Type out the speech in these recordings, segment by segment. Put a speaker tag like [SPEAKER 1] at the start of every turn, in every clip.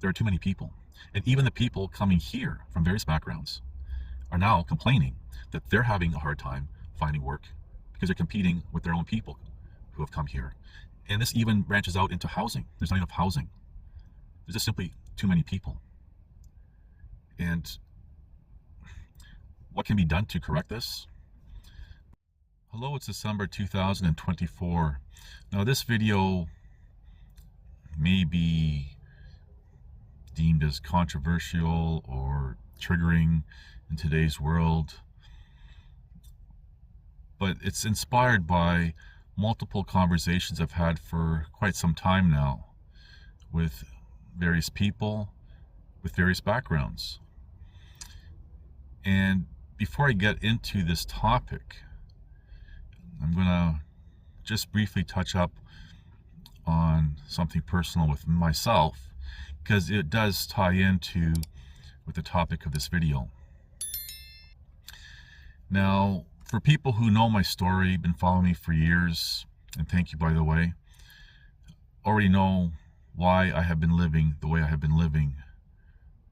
[SPEAKER 1] There are too many people. And even the people coming here from various backgrounds are now complaining that they're having a hard time finding work because they're competing with their own people who have come here. And this even branches out into housing. There's not enough housing. There's just simply too many people. And what can be done to correct this? Hello, it's December 2024. Now this video may be deemed as controversial or triggering in today's world, but it's inspired by multiple conversations I've had for quite some time now with various people with various backgrounds. And before I get into this topic, I'm gonna just briefly touch up on something personal with myself, because it does tie into with the topic of this video. Now, for people who know my story, been following me for years, and thank you by the way, already know why I have been living the way I have been living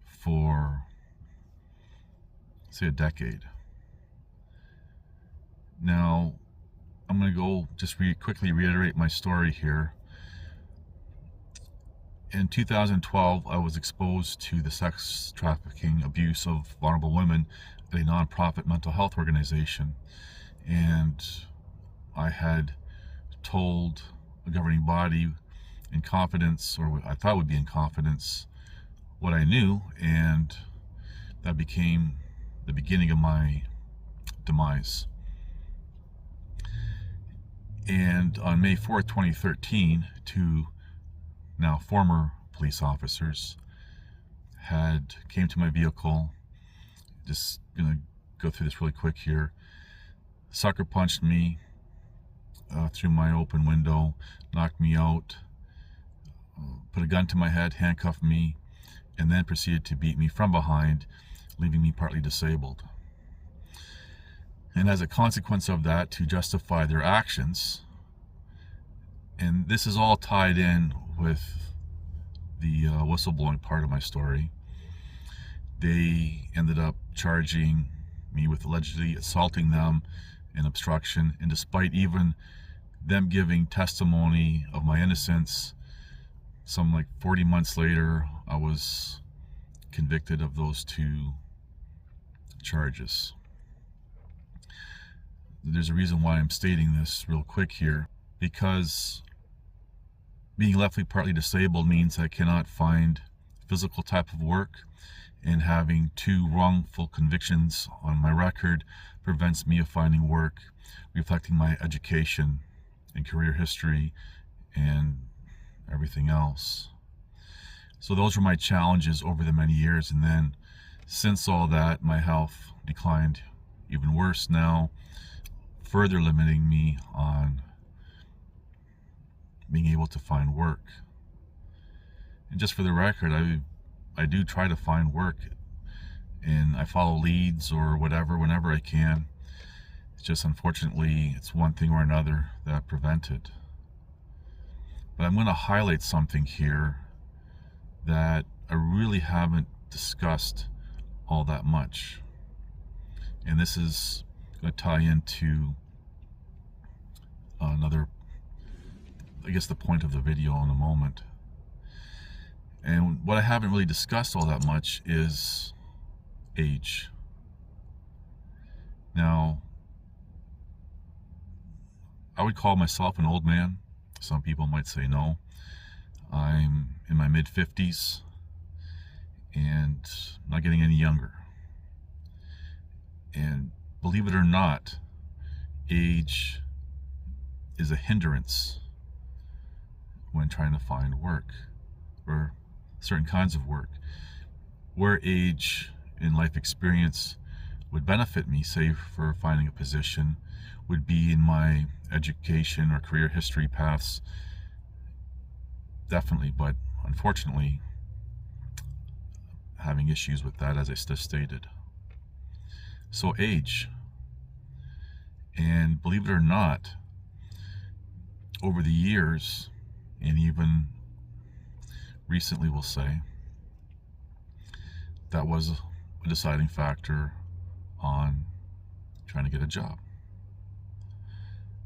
[SPEAKER 1] for, say, a decade. Now, I'm going to go just quickly reiterate my story here. In 2012, I was exposed to the sex trafficking abuse of vulnerable women at a nonprofit mental health organization. And I had told a governing body in confidence, or what I thought would be in confidence, what I knew, and that became the beginning of my demise. And on May 4th, 2013, two now former police officers came to my vehicle. Just gonna go through this really quick here. Sucker punched me through my open window, knocked me out, put a gun to my head, handcuffed me, and then proceeded to beat me from behind, leaving me partly disabled. And as a consequence of that, to justify their actions, and this is all tied in with the whistleblowing part of my story, they ended up charging me with allegedly assaulting them and obstruction. And despite even them giving testimony of my innocence, some like 40 months later, I was convicted of those two charges. There's a reason why I'm stating this real quick here, because being left partly disabled means I cannot find physical type of work, and having two wrongful convictions on my record prevents me of finding work reflecting my education and career history and everything else. So those were my challenges over the many years, and then since all that, my health declined even worse now, further limiting me on being able to find work. And just for the record, I do try to find work, and I follow leads or whatever whenever I can. It's just unfortunately it's one thing or another that prevented. But I'm going to highlight something here that I really haven't discussed all that much, and this is going to tie into another, I guess, the point of the video in a moment. And what I haven't really discussed all that much is age. Now, I would call myself an old man. Some people might say no. I'm in my mid-50s and not getting any younger. And believe it or not, age is a hindrance when trying to find work, or certain kinds of work. Where age and life experience would benefit me, say for finding a position, would be in my education or career history paths, definitely, but unfortunately having issues with that, as I just stated. So age, and believe it or not, over the years, and even recently, we'll say, that was a deciding factor on trying to get a job.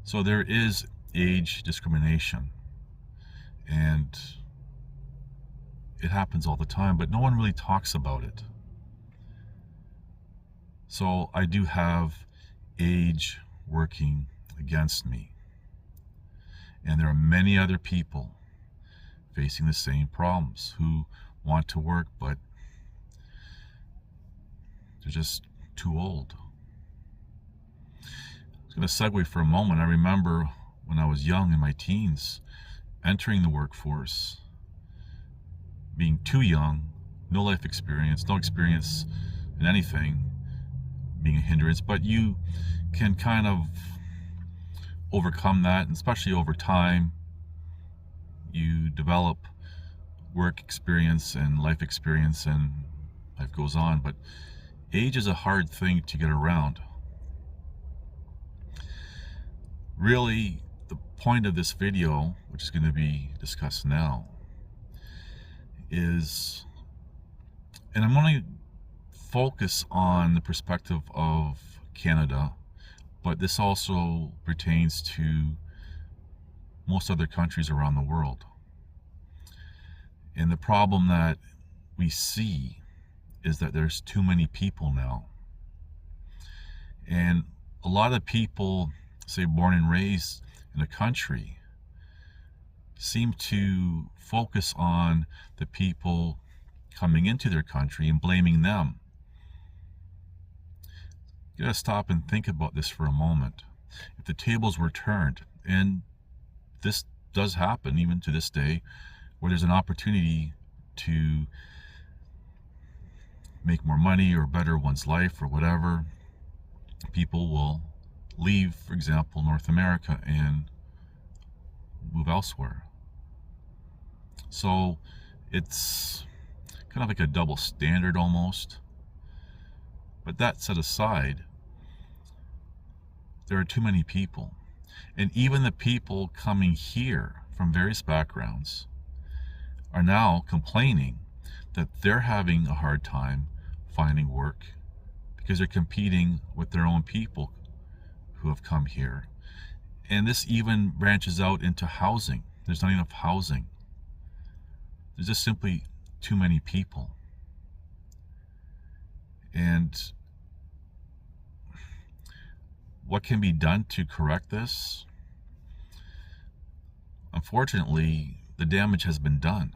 [SPEAKER 1] So there is age discrimination, and it happens all the time, but no one really talks about it. So I do have age working against me, and there are many other people facing the same problems who want to work, but they're just too old. I was going to segue for a moment. I remember when I was young, in my teens, entering the workforce, being too young, no life experience, no experience in anything, being a hindrance, but you can kind of overcome that, and especially over time, you develop work experience and life experience, and life goes on. But age is a hard thing to get around. Really, the point of this video, which is going to be discussed now, is, and I'm going to focus on the perspective of Canada, but this also pertains to most other countries around the world. And the problem that we see is that there's too many people now. And a lot of people, say born and raised in a country, seem to focus on the people coming into their country and blaming them. You gotta stop and think about this for a moment. If the tables were turned, and this does happen even to this day, where there's an opportunity to make more money or better one's life or whatever, people will leave, for example, North America and move elsewhere. So it's kind of like a double standard almost. But that set aside, there are too many people. And even the people coming here from various backgrounds are now complaining that they're having a hard time finding work because they're competing with their own people who have come here. And this even branches out into housing. There's not enough housing. There's just simply too many people. And what can be done to correct this? Unfortunately, the damage has been done.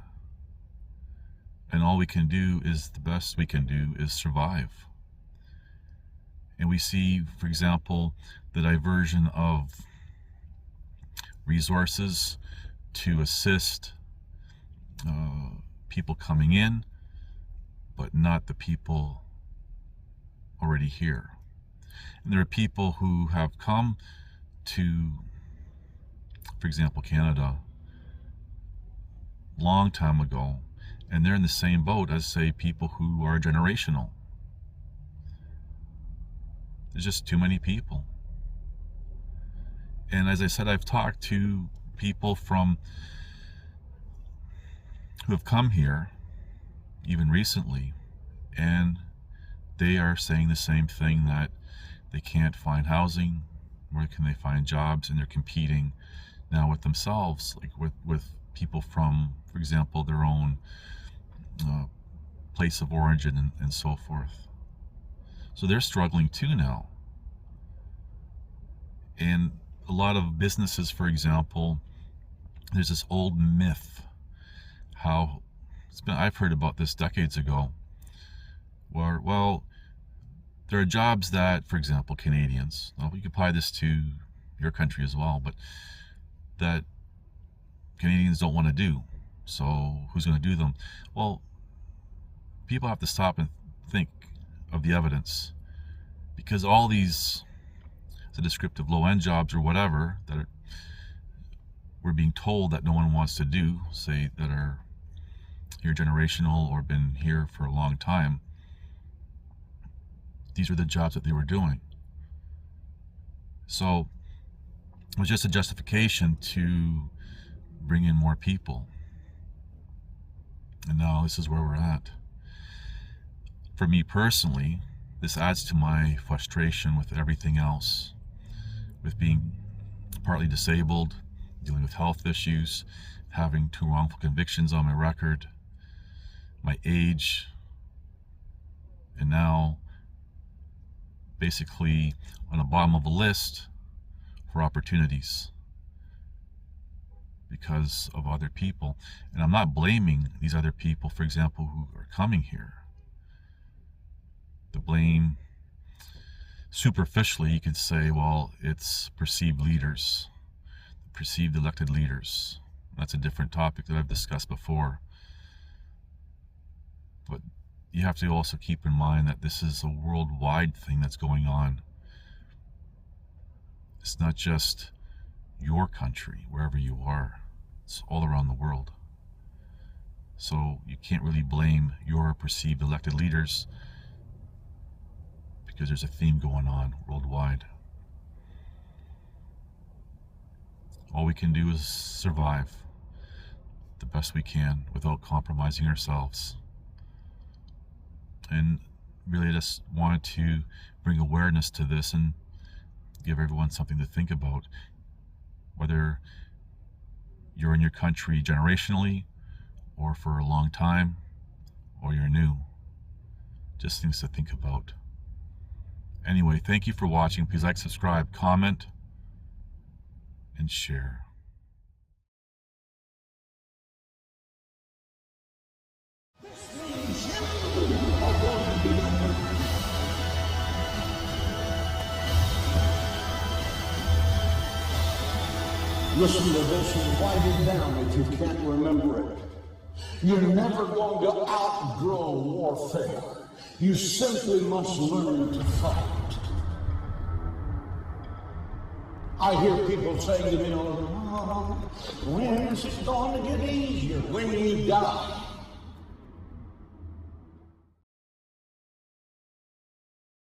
[SPEAKER 1] And all we can do is, the best we can do is survive. And we see, for example, the diversion of resources to assist people coming in, but not the people already here. And there are people who have come to, for example, Canada, long time ago, and they're in the same boat as, say, people who are generational. There's just too many people. And as I said, I've talked to people who have come here, even recently, and they are saying the same thing, that they can't find housing, where can they find jobs, and they're competing now with themselves, like with people from, for example, their own place of origin and so forth. So they're struggling too now. And a lot of businesses, for example, there's this old myth, how I've heard about this decades ago, where, well, there are jobs that, for example, Canadians, well, we can apply this to your country as well, but that Canadians don't want to do. So who's going to do them? Well, people have to stop and think of the evidence, because all these, the descriptive low-end jobs or whatever that we're being told that no one wants to do, say that are here generational or been here for a long time, these are the jobs that they were doing. So it was just a justification to bring in more people. And now this is where we're at. For me personally, this adds to my frustration with everything else, with being partly disabled, dealing with health issues, having 2 wrongful convictions on my record, my age, and now basically on the bottom of a list for opportunities because of other people. And I'm not blaming these other people, for example, who are coming here. The blame, superficially, you could say, well, it's perceived leaders, perceived elected leaders. That's a different topic that I've discussed before. But you have to also keep in mind that this is a worldwide thing that's going on. It's not just your country, wherever you are. It's all around the world. So you can't really blame your perceived elected leaders, because there's a theme going on worldwide. All we can do is survive the best we can without compromising ourselves. And really, I just wanted to bring awareness to this and give everyone something to think about. Whether you're in your country generationally, or for a long time, or you're new. Just things to think about. Anyway, thank you for watching. Please like, subscribe, comment, and share.
[SPEAKER 2] Listen to this and write it down if you can't remember it. You're never going to outgrow warfare. You simply must learn to fight. I hear people say, oh, when is it going to get easier? When you die.